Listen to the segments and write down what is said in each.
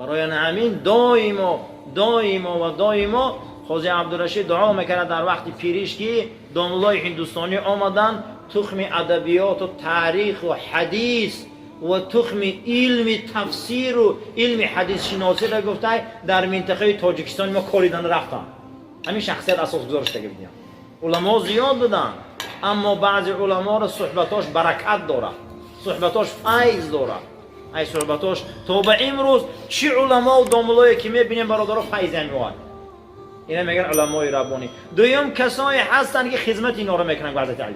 برای همین دائما خوزی عبدالرشید دعا میکنه در وقت پیریش که دانلای هندوستانی آمدن تخم ادبیات و تاریخ و حدیث و تخم علم تفسیر و علم حدیث شناسی را گفته در منطقه تاجیکستان ما کاریدن رفتن. همین شخصیت اساس گذاشته بودن. علما زیاد بودن اما بعضی علما را صحبتاش برکت داره، صحبتاش فیض داره. ای صحبتاش تا به امروز چی علما و داملایی که میبینیم برادرها فیض میواد. اینا میگن علمای ربانی. دویم کسایی هستن که خدمت اینا رو میکنن به حضرت علی.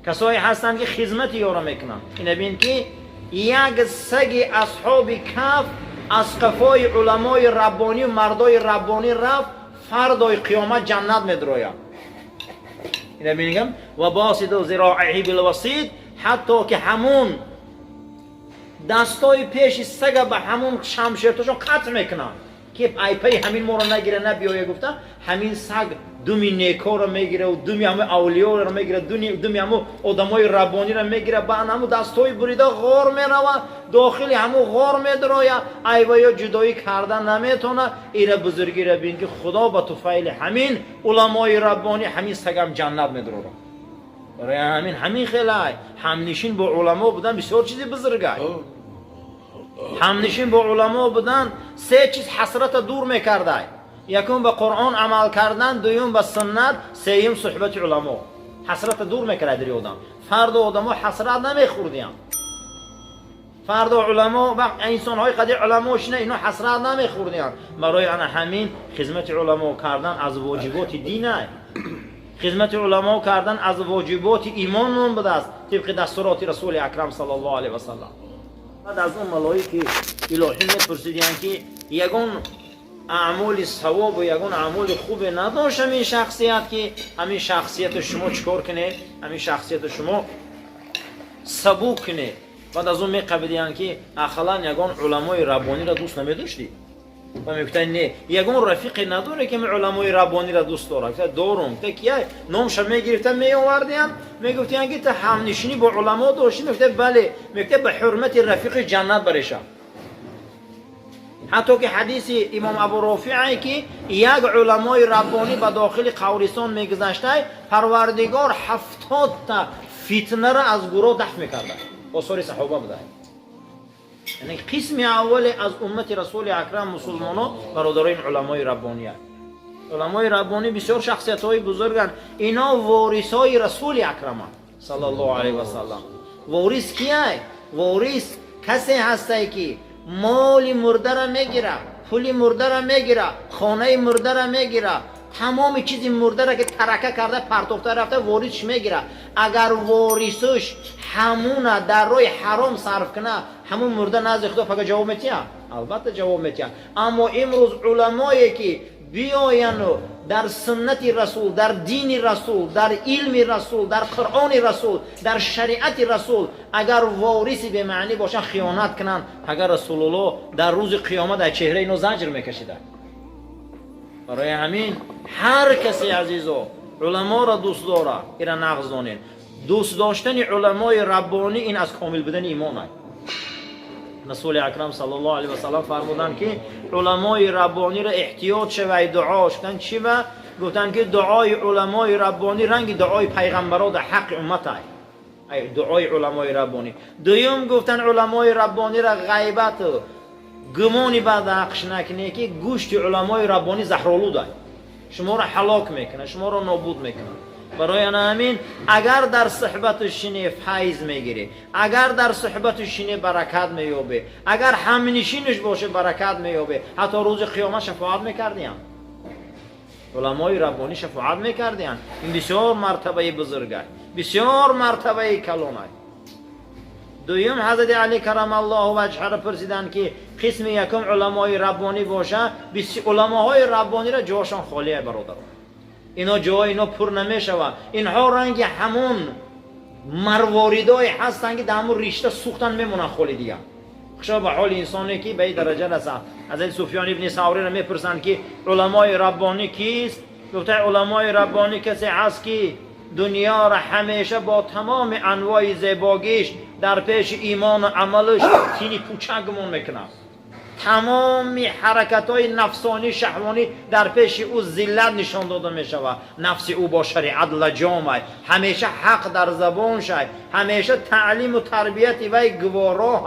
کسایی هستن که خدمت اینا رو میکنن. اینا ببین که یک سگ اصحاب کهف از قفای علمای ربانی و مردای ربانی رفت، فردای قیامت جنت میدروید. اینا میگم و باسط ذراعه بالوسید، حتی که همون دستای پیش سگ به همون شمشیرتاشو قطع میکنن که ای پی همین ما رو نگیره نبیایه. گفته همین سگ دومی نیکا رو میگیره و دومی همه اولیاء رو میگیره، دومی همه آدمای ربانی رو میگیره، با همه دستای بریده غار میروه، داخل همه غار میدرویه، ایویا جدایی کردن نمیتونه. ایره بزرگی رو بین که خدا با توفیل همین علمای ربانی همین سگم جنت میدروه. برای همین خیلی همنشین با علما بودن بسیار چیزی بزرگه. همنشین با علما بودن سه چیز حسرت دور میکرده. یکم به قرآن عمل کردن، دوم به سنت، سوم صحبت علما. حسرت دور میکرده در آدم. فرد و آدما حسرت نمیخوردیم. فرد و علما و انسان های قدیم علماش نه اینا حسرت نمیخوردیم. برای همین خدمت علما کردن از واجبات دینه. خدمت علما کردن از واجبات ایمانمون بوده است طبق دستورات رسول اکرم صلی الله علیه و سلم. بعد از اون ملائکه الهی میپرسیدن که یگان اعمال ثواب و یگان اعمال خوب نداشت همین شخصیت، که همین شخصیت شما چیکار کنه؟ همین شخصیت شما سبوک کنه. بعد از اون میقبیدن که اخلا یگان علمای ربانی را دوست نمیداشتی و میگفتن نه یگان رفیق نداره که من علمای ربانی را دوست دارم. دارم تا کیه نامش میگرفتن میآوردیم میگفتن که تا همنشینی با علما داشتی؟ میگفت بله. میگفت به حرمت رفیق جنت برشم. حتی که حدیث امام ابو رافعی که یک علمای ربانی به داخل قبرستان میگذشته پروردگار 70 تا فتنه را از گروه دفع میکرده. آثار صحابه بوده. یعنی قسم اول از امت رسول اکرم مسلمانان برادران علمای ربانی هست. علمای ربانی بسیار شخصیت های بزرگن. اینا وارث های رسول اکرم صلی الله علیه و سلم. وارث کیه؟ وارث کسی هسته که مال مرده را میگیره، پول مرده را میگیره، خانه مرده را میگیره، تمام چیز مرده را که ترکه کرده پرتافته رفته وارثش میگیره. اگر وارثش همون در روی حرام صرف کنه همون مرده نزد خدا فقط جواب میتیه؟ البته جواب میتیه. اما امروز علمایی که بیاین و در سنت رسول، در دین رسول، در علم رسول، در قرآن رسول، در شریعت رسول اگر وارثی به معنی باشن خیانت کنن، اگر رسول الله در روز قیامت در چهره اینو زجر میکشیده. برای همین هر کسی عزیزو علما را دوست داره اینا نقض دانین. دوست داشتن علمای ربانی این از کامل بودن ایمان است. رسول اکرم صلی الله علیه و سلم فرمودن که علمای ربانی را احتیاط شوید دعاش کن. چی و گفتن که دعای علمای ربانی رنگ دعای پیغمبران در حق امت است. ای دعای علمای ربانی. دوم گفتن علمای ربانی را غیبت گمانی بعد حقش نکنه که گوشت علمای ربانی زهرآلود است. شما را هلاک میکنه، شما را نابود میکنه. برای همین اگر در صحبتش شینه فیض میگیری، اگر در صحبتش شینه برکت مییابه، اگر همنشینش باشه برکت مییابه. حتی روز قیامت شفاعت میکردیم، علمای ربانی شفاعت میکردیم. این بسیار مرتبه بزرگه، بسیار مرتبه کلان است. دویم حضرت علی کرم الله وجهه را پرسیدن که قسم یکم علمای ربانی باشه. علماهای ربانی را جاشان خالیه برادر. اینا جای اینا پر نمیشوه. اینها رنگ همون مرواریدای هستن که در همون رشته سوختن میمونن خالی دیگه. خشا به حال انسانی که به این درجه رسه. از این سفیان ابن ثوری را میپرسند که علمای ربانی کیست؟ گفته علمای ربانی کسی هست که دنیا را همیشه با تمام انواع زیباگیش در پیش ایمان و عملش تینی پوچکمون میکنه. تمامی حرکت‌های نفسانی شهوانی در پیش او ذلت نشان داده می‌شود. نفس او با شریعت لجام، همیشه حق در زبانش، همیشه تعلیم و تربیت وی گوارا،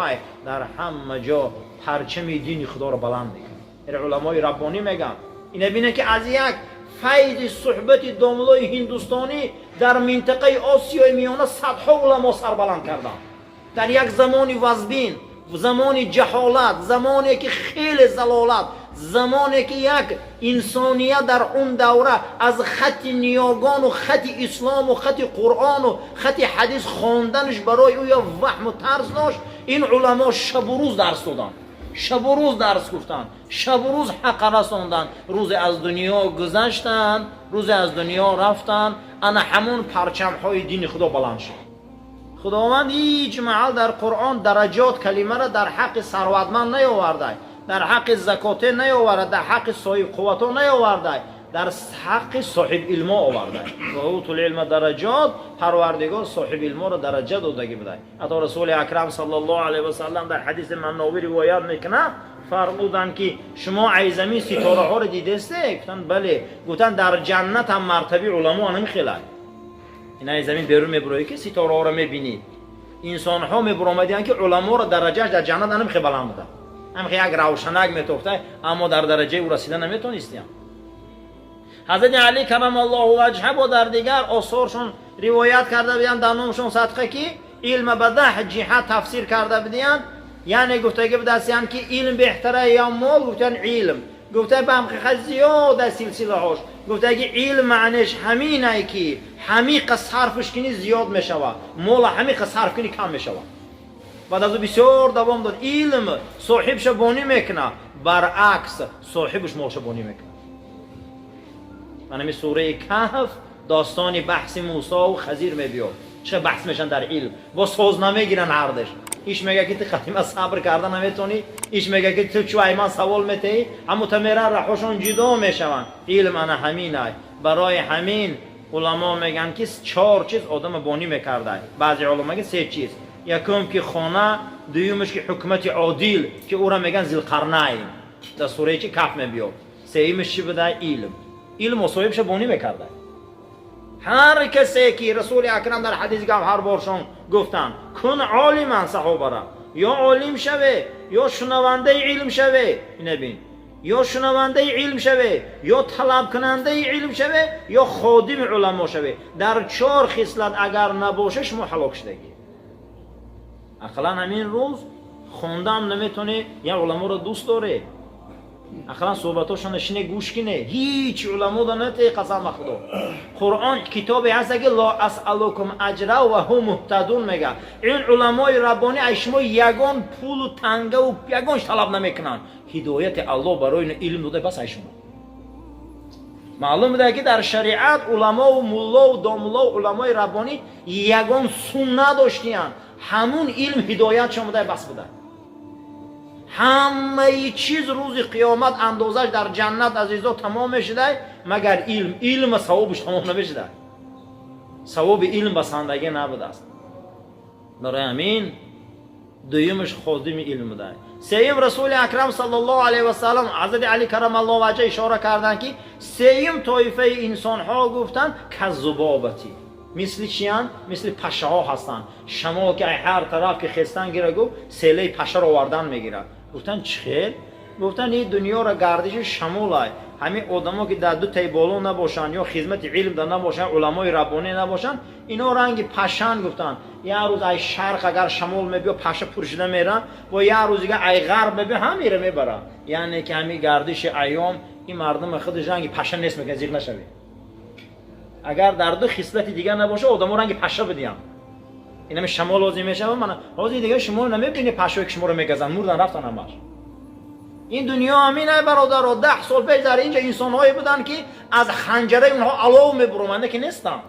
در همه جا پرچم دین خدا را بلند می‌کند. علمای ربانی میگن این بینه که از یک فیض صحبت داملای هندوستانی در منطقه آسیای میانه صدها علما سر بلند کردند. در یک زمانی وزبین، زمانی جهالت، زمانی که خیلی زلالت، زمانی که یک انسانیت در اون دوره از خط نیاگان و خط اسلام و خط قرآن و خط حدیث خواندنش برای او یا وهم و طرز داشت، این علما شب و روز درس دادن، شب و روز درس گفتن، شب و روز حق رساندن. روز از دنیا گذشتن، روز از دنیا رفتن، انا همون پرچم های دین خدا بلند شد. خداوند هیچ محل در قرآن درجات کلمه را در حق ثروتمند نیاورده، در حق زکات نیاورده، در حق صاحب قوت نیاورده، در حق صاحب علم آورده. و اوتوا العلم درجات، پروردگار صاحب علم را درجه داده بوده. حتی رسول اکرم صلی الله علیه و سلم در حدیث مناوی روایت میکنه، فرمودند که شما ای زمین ستاره ها را دیدسته؟ گفتن بله. گفتن در جنت هم مرتبه علما نمیخیلند. این ای زمین بیرون میبروی که ستاره ها را میبینید، انسان ها میبرومدین که علما را درجهش در جنت نمیخی بلند بوده، همخی یک روشنک میتوفته اما در درجه او رسیدن نمیتونستیم. حضرت علی کرم الله وجهه با در دیگر آثارشون روایت کرده بودن در نامشون صدقه که علم به 10 جهت تفسیر کرده بودن. یعنی گفته بودن که علم بهتره یا مال، گفتن علم. گفته به حقیقت زیاد سلسله هاش. گفته که علم معنیش همینه که حمیق صرفش کنی زیاد میشوه، مال حمیق صرف کنی کم میشوه. بعد از بسیار دوام داد علم صاحبش بانی میکنه، برعکس صاحبش مالش بانی میکنه. من همین سوره کهف داستان بحث موسی و خضر میبیاد، چه بحث میشن در علم، با سوز نمیگیرن هردش. ایش میگه که تو قدیما صبر کردن نمیتونی، ایش میگه که تو چو ایمان سوال میتی، اما تمیرن رحوشون جدا میشون. علم انا همینه. برای همین علما میگن که 4 چیز آدم بانی میکرده. بعضی علما میگن 3 چیز. یکم که خانه، دویمش که حکمت عادل که او را میگن ذوالقرنین، در سوره کهف میبیاد. سومیش چی بوده؟ علم. علم و صاحبش بانی میکرده. هر کسی که رسول اکرم در حدیث گفت هر بارشون گفتن کن عالما صحابه را، یا عالم شوه یا شنونده علم شوه، ببین، یا شنونده علم شوه یا طلب کننده علم شوه یا خادم علما شوه. در 4 خصلت اگر نباشه شما هلاک شدگی. اقلا همین روز خوندم نمیتونه یا علما رو دوست داره، اخلا صحبتاشون نشینه گوش کنه، هیچ علما دا نته. قسم خدا قرآن کتابی هست که لا اسألکم اجرا و هم مهتدون میگه. این علمای ربانی ای شما یگان پول و تنگه و یگانش طلب نمیکنن، هدایت الله برای این علم داده بس ای شما. معلوم بوده که در شریعت علما و مولا و داملا و علمای ربانی یگان سنت داشتین، همون علم هدایت شما بوده بس بوده. همه چیز روز قیامت اندازش در جنت عزیزا تمام میشده مگر علم. علم ثوابش تمام نمیشده، ثواب علم بسندگی نبوده است. برای همین دویمش خادم علم بوده. سوم رسول اکرم صلی الله علیه و سلم حضرت علی کرم الله وجهه اشاره کردن که سوم طایفه انسان ها گفتن کذبابتی، مثل چیان؟ مثل پشه ها هستن. شما که هر طرف که خستن گیره گو سیله پشه رو آوردن میگیره. گفتن چخیر؟ گفتن این دنیا را گردش شمول. همین آدما که در 2 تای بالا نباشن یا خدمت علم در نباشن، علمای ربانی نباشن، اینا رنگ پشن. گفتن یه روز ای شرق اگر شمال میبیا پشه پرشیده میره و یه روز دیگه ای غرب میبیا هم میره میبره. یعنی که همین گردش ایام این مردم خودش رنگ پشه نیست میگه زیر نشوی. اگر در 2 خصلت دیگه نباشه آدما رنگ پشه بدین. اینا می شمال لازم میشه. من حاضر دیگه شما نمیبینی پشه که شما رو میگزن، مردن رفتن همش. این دنیا همینه برادر. 10 سال پیش در اینجا انسان‌هایی بودن که از خنجره اونها علاو میبرومنده که نیستن.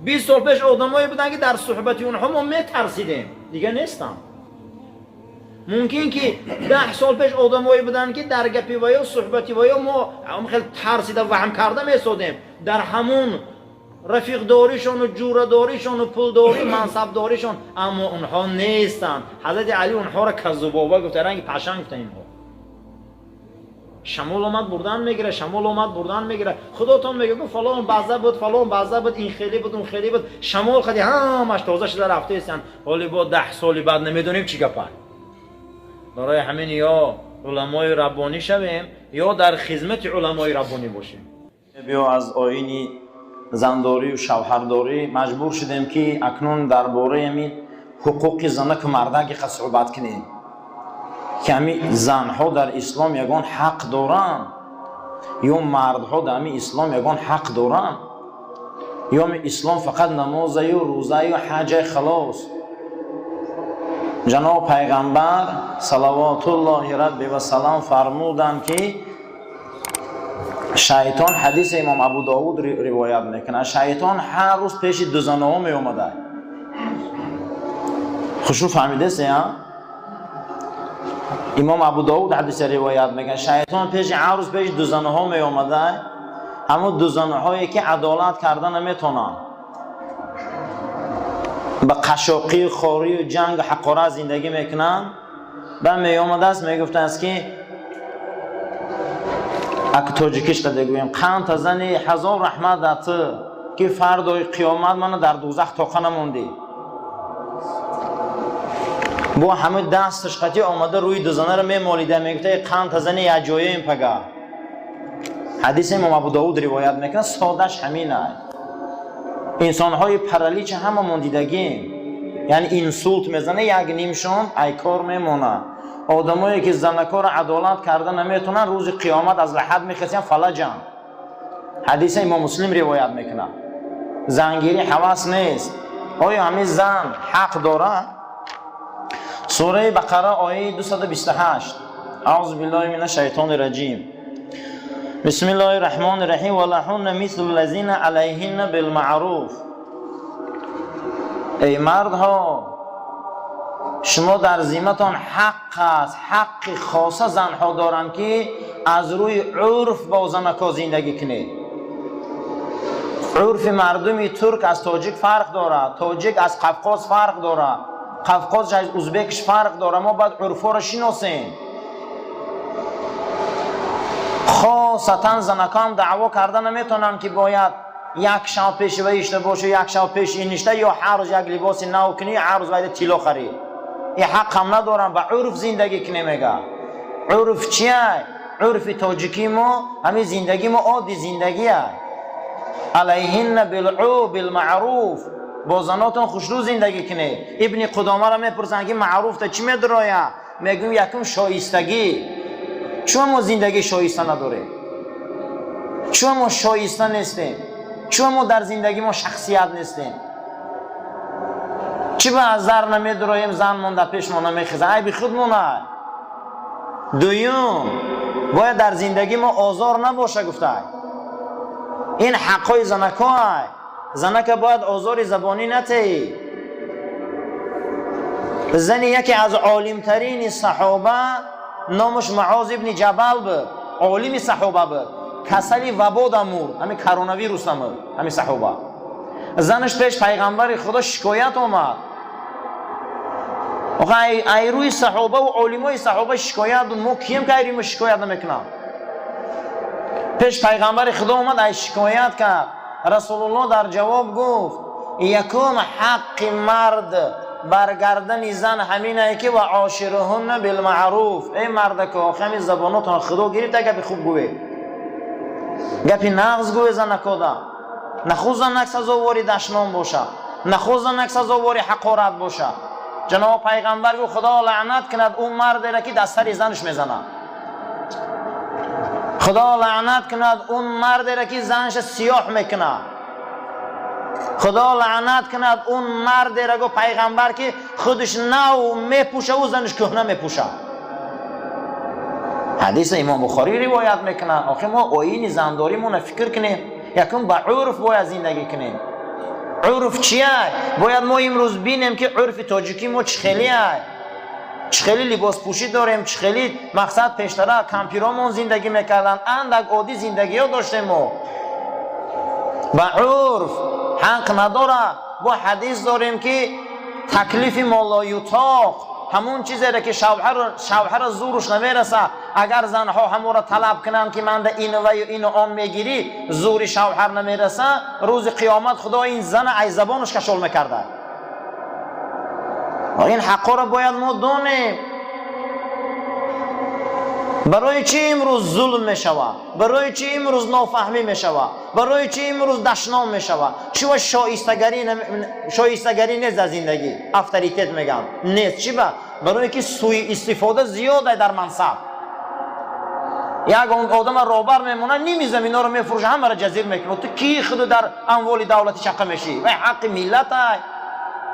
20 سال پیش آدمایی بودن که در صحبت اونها ما میترسیدیم، دیگه نیستن. ممکن که 10 سال پیش آدمایی بودن که در گپی و یا صحبتی و یا ما خیلی ترسیده و هم کرده میسودیم. در همون رفیق داریشون و جوره داریشون و پول داری منصب داریشون، اما اونها نیستن. حضرت علی اونها را کذوبابا گفته، رنگ پشنگ گفته. اینها شمال اومد بردن میگیره، شمال اومد بردن میگیره. خداتون میگه گفت فلان بازه بود، فلان بازه بود، این خیلی بود، اون خیلی بود. شمال خدی همش تازه شده رفته هستن، ولی با 10 سال بعد نمیدونیم چی گپه. برای همین یا علمای ربانی شویم یا در خدمت علمای ربانی باشیم. بیا از آیین زنداری و شوهرداری مجبور شدیم که اکنون درباره همین حقوق زنک و مردک صحبت کنیم که همین زنها در اسلام یگان حق دارن یا مردها در همین اسلام یگان حق دارن، یا همین اسلام فقط نماز و روزه و حج خلاص. جناب پیغمبر صلوات الله ربی و سلام فرمودند که شیطان، حدیث امام ابو داود روایت میکنه، شیطان هر روز پیش دو زنها می اومده. خوشو فهمیده سیا؟ امام ابو داود حدیث روایت میکنه شیطان هر روز پیش دو زنها می اومده، اما دو زنهایی که عدالت کردن نمیتونن، با قشاقی خوری و جنگ و حقاره زندگی میکنن. بعد می اومده است میگفته است که اگه تاجیکیش قد گویم قند تزنی 1000 رحمت دات که فردای قیامت منو در دوزخ تاقه نموندی. با همه دستش قطعی آمده روی دو زنه رو میمالیده، میگفته قند تزنی یا جایه این پگه. حدیث امام ابو داود روایت میکنه، سادش همینه. انسانهای پرالیچ همه موندیدگی، یعنی اینسولت میزنه یک نیمشون ایکار میمونه. آدمایی که زنکار عدالت کردن نمیتونن روز قیامت از لحد میخسین فلجن. حدیث امام مسلم روایت میکنه. زنگیری حواس نیست. آیا همین زن حق داره؟ سوره بقره آیه 228. اعوذ بالله من الشیطان الرجیم. بسم الله الرحمن الرحیم. ولهن مثل الذین علیهن بالمعروف. ای مردها، شما در ذمتان حق است، حق خاصه زنها دارند که از روی عرف با زنکا زندگی کنید. عرف مردمی ترک از تاجیک فرق داره، تاجیک از قفقاز فرق داره، قفقاز از ازبکش فرق داره. ما باید عرفا را شناسیم. خاصتا زنکا هم دعوا کردن نمیتونن که باید یک شب پیش ویشته باشه، یک شب پیش اینشته، یا هر روز یک لباس نو کنی، هر روز باید طلا خرید. این حق هم ندارن. با عرف زندگی کنی. میگه عرف چیه؟ عرف تاجیکی ما همین زندگی ما عادی زندگیه. علیهن بالمعروف، با زناتون خوشرو زندگی کنی. ابن قدامه را میپرسن که معروف تا چی میدرایه؟ میگم یکم شایستگی. چون ما زندگی شایسته نداریم، چون ما شایسته نیستیم، چون ما در زندگی ما شخصیت نیستیم، چی به از زر نمیدرایم، زن مونده پیش ما نمیخیزه، ای بی خود مونه. دویم باید در زندگی ما آزار نباشه. گفته این حقای زنکا های، زنکا باید آزار زبانی نتی. زنی یکی از عالمترین صحابه نامش معاذ ابن جبل بود، عالم صحابه بود، کسلی وبا دمور، همین کرونا ویروس دمور، همین صحابه. زنش پیش پیغمبر خدا شکایت آمد. ای روی صحابه و علمای صحابه شکایت، ما کیم که ایریم شکایت نمیکنم؟ پیش پیغمبر خدا آمد، ای شکایت کرد. رسول الله در جواب گفت یکم حق مرد برگردن زن همینه که و عاشرهن بالمعروف. ای مرد که آخمی زباناتون خدا گرفته گپی خوب گوی، گپی نغز گوی. زنکا دا نخوز زنک سزاواری دشنام باشه، نخوز زنک سزاواری حقارت باشه. جناب پیغمبر گفت خدا لعنت کند اون مرد را که دستر زنش میزنه. خدا لعنت کند اون مرد را که زنش سیاه میکنه. خدا لعنت کند اون مرد را گفت پیغمبر که خودش نو میپوشه و زنش کهنه میپوشه. حدیث امام بخاری روایت میکنه. آخه ما آیین زنداری مون فکر کنیم، یکم با عرف باید زندگی کنیم. عرف چیه؟ باید ما امروز بینیم که عرف تاجیکی ما چخیلیه، چخیلی لباس پوشی داریم، چخیلی مقصد پیشتره کمپیرامون زندگی میکردن، اندک عادی زندگی ها داشتیم. ما با عرف حق نداره. با حدیث داریم که تکلیف مالایوتاق همون چیزی را که شوهر زورش نمیرسه، اگر زنها همون را طلب کنند که من اینو و اینو آن میگیری، زور شوهر نمیرسه، روز قیامت خدا این زن ای زبانش کشول میکرده. این حقا را باید ما دونیم. برای چی امروز ظلم میشوه؟ برای چی امروز نافهمی میشوه؟ برای چی امروز دشنام میشوه؟ چی و شایستگری نیست در زندگی، افتریتت میگم نیست. چی با؟ برای که سوی استفاده زیاده در منصب. یک آدم روبر میمونه، نیمی زمینا رو میفروشه، همه را جزیر میکنه. تو کی خود در اموال دولتی شقه میشی؟ وای حق ملت های،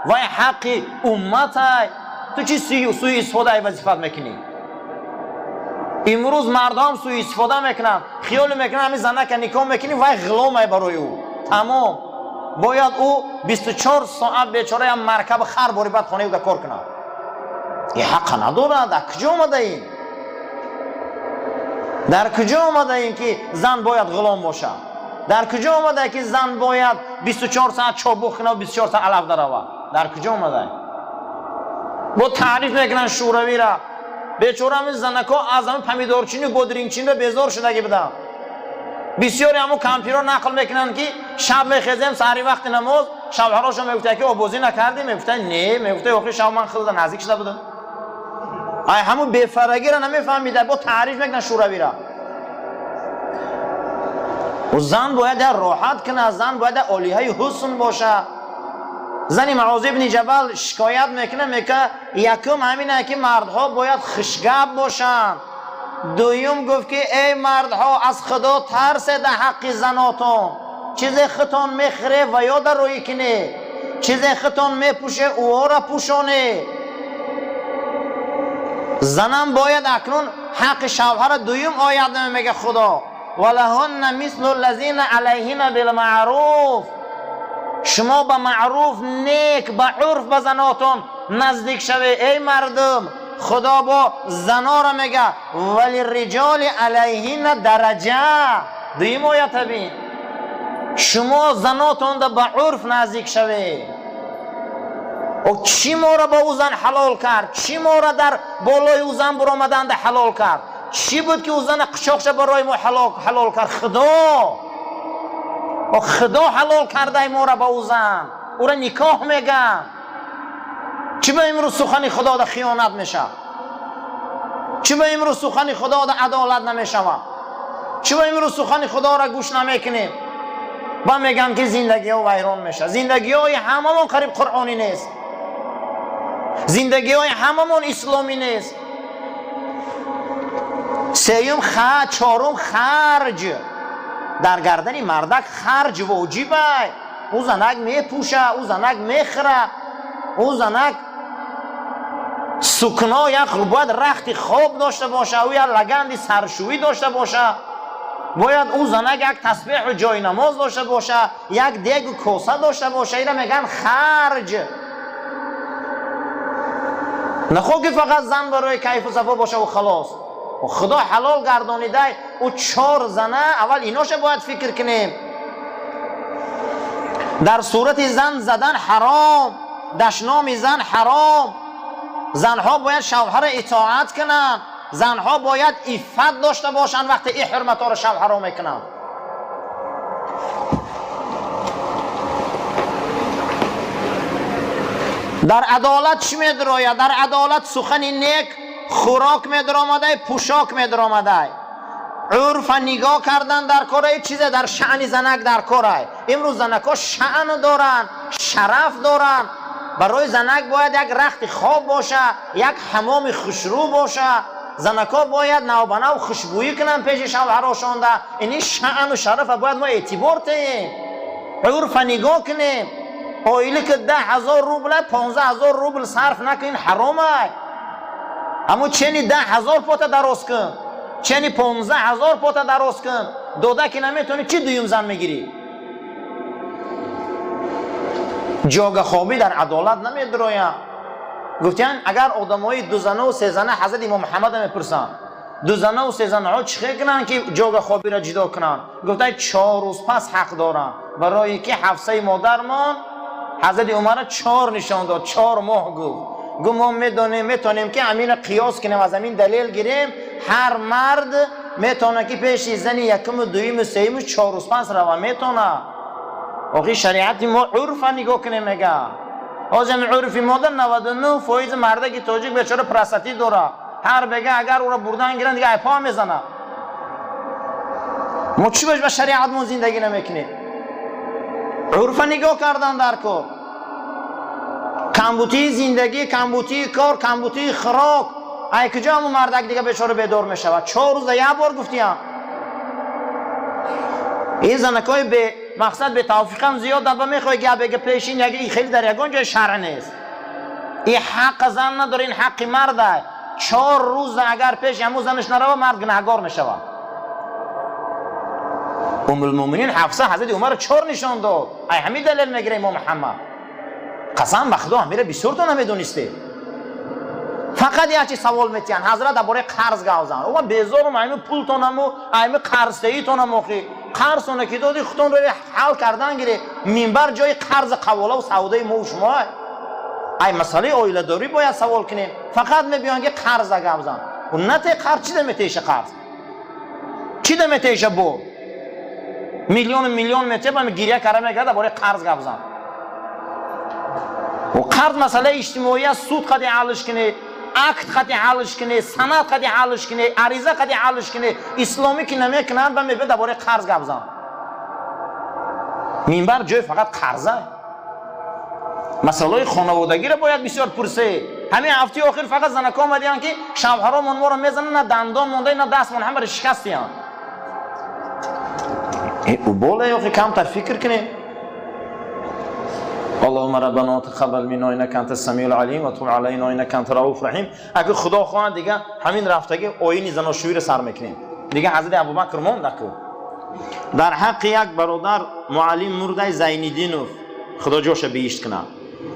وای حق امت های، تو چی سوی استفاده ای وظیفت میکنی؟ امروز مردم سوی استفاده میکنن، خیال میکنن همین زنک نکاح میکنی وای غلامه برای او. تمام باید او 24 ساعت بیچاره هم مرکب خر باری بعد خانه او کار کنه. این حق نداره. در کجا آمده این؟ در کجا آمده این که زن باید غلام باشه؟ در کجا آمده که زن باید 24 ساعت چابک کنه و 24 ساعت علف دروه؟ در کجا آمده؟ با تعریف میکنن شوروی را. بیچاره همین زنکا از همین پمیدارچینی و گودرینگچینی را بیزار شدگی بدم. بسیاری همون کمپیرها نقل میکنن که شب میخیزیم سحری وقت نماز، شوهراشو میگفته که آبازی نکردی؟ میگفته نه. میگفته آخه شب من خود نزدیک شده بودم. ای همون بی‌فرگی را نمیفهمیده. با تعریف میکنن شوروی را. و زن باید راحت کنه، زن باید عالیه حسن باشه. زن معاذ بن جبل شکایت میکنه، میگه یکم همینه که مردها باید خوشگپ باشن. دویم گفت که ای مردها از خدا ترسید حق زناتون. چیز خودتون میخره و یاد روی کنه، چیز خودتون میپوشه او را پوشونه. زنم باید اکنون حق شوهر. دویم آیت میگه خدا ولهن مثل الذین علیهن بالمعروف. شما به معروف نیک به عرف به زناتون نزدیک شوه. ای مردم خدا با زنا را میگه ولی رجال علیهن درجه. دویم آیت بین شما زناتون به عرف نزدیک شوه. و چی ما را با او زن حلال کرد؟ چی ما را در بالای او زن برآمدند حلال کرد؟ چی بود که او زن قشاقش برای ما حلال کرد؟ خدا. و خدا حلال کرده ما را با او زن، او را نکاح میگن. چی به امروز سخن خدا دا خیانت میشه؟ چی به امروز سخن خدا دا عدالت نمیشه؟ چی به امروز سخن خدا را گوش نمیکنیم؟ با میگن که زندگی ها ویران میشه. زندگی های هممون قریب قرآنی نیست. زندگی های هممون اسلامی نیست. سیوم چهارم خرج. در گردن مردک خرج واجبه. او زنک میپوشه، او زنک میخره، او زنک سکنا یک باید رخت خواب داشته باشه، او یک لگند سرشویی داشته باشه، باید او زنک یک تسبیح و جای نماز داشته باشه، یک دیگ و کوسه داشته باشه. اینا میگن خرج. نخواه که فقط زن برای کیف و صفا باشه و خلاص. و خدا حلال گردانیده او 4 زنه. اول ایناش باید فکر کنیم. در صورت زن زدن حرام، دشنام زن حرام. زنها باید شوهر اطاعت کنن، زنها باید عفت داشته باشن وقتی این حرمت ها رو شوهر میکنن. در عدالت چی میدراید؟ در عدالت سخن نیک خوراک میدرآمده، پوشاک میدرآمده. عرف نگاه کردن در کاره چیز در شأن زنک در کاره. امروز زنک ها شأن دارن، شرف دارن. برای زنک باید یک رخت خواب باشه، یک حمام خوشرو باشه. زنک ها باید نوبنه و خوشبویی کنن پیش شوهراشون. اینی شأن و شرف باید ما اعتبار تیم. عرف نگاه کنیم. آیلی که 10,000 روبل 15,000 روبل صرف نکنین حرامه. اما چنی 10,000 پاتا دراز کن، چنی 15,000 پاتا دراز کن، دوده که نمیتونی چی دویم زن میگیری؟ جاگه خوابی در عدالت نمیدرایم. گفتین اگر آدمای 2 زنه و 3 زنه حضرت امام محمد میپرسن دو زنه و سه زنه ها چیکار کنن که جای خوابی را جدا کنن؟ گفتن 4 روز پس حق دارن. برای که حفصه مادرمان حضرت عمر 4 نشان داد، 4 ماه گفت ما میتونیم که امین قیاس کنیم، از امین دلیل گیریم هر مرد میتونه که پیش زنی یکم و دویم و سوم و 4 روز پس روا میتونه. آخه شریعت ما عرف نگاه کنیم میگه از این عرف مادر 99% مرده که تاجیک بیچاره پرستتی داره، هر بگه اگر او را بردن گیرن دیگه پا میزنه. ما چی باش با شریعت ما زندگی نمیکنیم؟ عرف نگاه کردن در کار، کمبوتی زندگی، کمبوتی کار، کمبوتی خوراک. ای کجا همون مردک دیگه بیچاره بیدار میشود؟ 4 روز یک بار گفتیم. این زنکای به مقصد به توفیق هم زیاد دبا میخوای گه بگه پیشین یکی خیلی در یگان جای شرع نیست. این حق زن نداره، این حق مرده. 4 روز اگر پیش همون زنش نروه مرد گناهگار میشود. ام المؤمنین حفصه حضرت عمر 4 نشان داد. ای همین دلیل میگیره امام محمد. قسم به خدا همیره بسیار تو نمیدونسته. فقط یه چی سوال میتین حضرت درباره قرض گاوزن. او بیزارم ایمه پول تونمو ایمه قرض تی تونمو خی قرض اون که دادی خودتون رو حل کردن گیره منبر جای قرض قواله و سودای ما و شما. ای مسئله اویله داری باید سوال کنیم. فقط میبینن که قرض گاوزن. و نته قرض چی دمیتیشه؟ قرض چی دمیتیشه؟ بو میلیون میته با گیریه کرده میگه درباره قرض گاوزن. و قرض مسئله اجتماعی است. سود قدی حلش کنه، عقد قدی حلش کنه، سند قدی حلش کنه، عریضه قدی حلش کنه. اسلامی که نمیکنن و میگه درباره قرض گاوزن. منبر جای فقط قرضه. مسئله خانوادگی را باید بسیار پرسه. همین هفته آخر فقط زنکا آمدیان که شوهرامون ما را میزنن، نه دندان مونده نه دستمون همه را شکستیان. او بالا آخه کمتر فکر کنه. اللهم ربنا تقبل منا انك انت السميع العليم وتب علينا انك انت الرؤوف الرحيم. اگه خدا خواهد دیگه همین رفتگی آیین زناشویی را سر میکنیم دیگه. حضرت ابوبکر مونده که در حق یک برادر معلم مرده زینالدینوف خدا جوش بهشت کنه،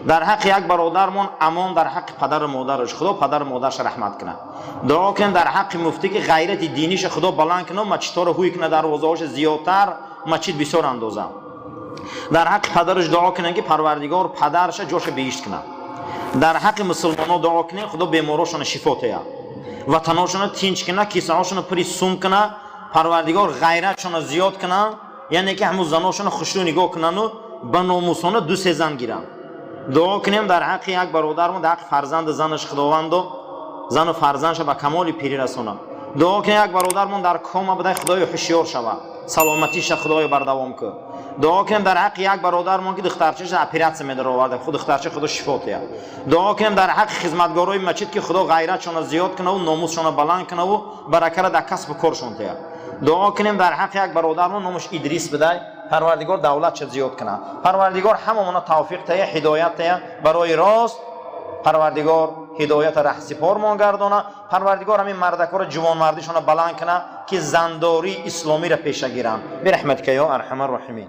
در حق یک برادرمون امان در حق پدر و مادرش خدا پدر و مادرش رحمت کنه. دعا کن در حق مفتی که غیرت دینیش خدا بلند کنه، مسجدها رو هوی کنه، دروازه‌هاش زیادتر مسجد بسیار اندازه. در حق پدرش دعا کنه که پروردگار پدرش جوش بهشت کنه. در حق مسلمانان دعا کنه خدا بیماراشون شفا ته، وطناشون تینچ کنه، کیسه هاشون پری سوم کنه، پروردگار غیرتشون زیاد کنه. یعنی که همون زناشون خوشو نگاه کنن و به ناموسانه 2-3 زن گیرن. دعا کنیم در حق یک برادرمون در حق فرزند زنش خداوند و زن و فرزندش به کمال پیری رسونه. دعا کنیم یک برادرمون در کام بده خدای هوشیار شود، سلامتیش خدای بردوام کنه. دعا کنیم در حق یک برادرمون که دخترچه‌ش اپراتسیون می‌داره آورده خود دخترچه خدا شفا ته. دعا کنیم در حق خدمتگارای مسجد که خدا غیرتشون زیاد کنه و ناموسشون بلند کنه و برکت در کسب کارشون ته. دعا کنیم در حق یک برادرمون نامش ادریس بده، پروردگار دولت زیاد کنه. پروردگار هممون توفیق ته، هدایت ته برای راست. پروردگار هدایت رهسپار ما گردانه. پروردگار همین مردکا رو جوان مردیشون بلند کنه که زنداری اسلامی را پیش گیرن. برحمتک یا ارحم الراحمین.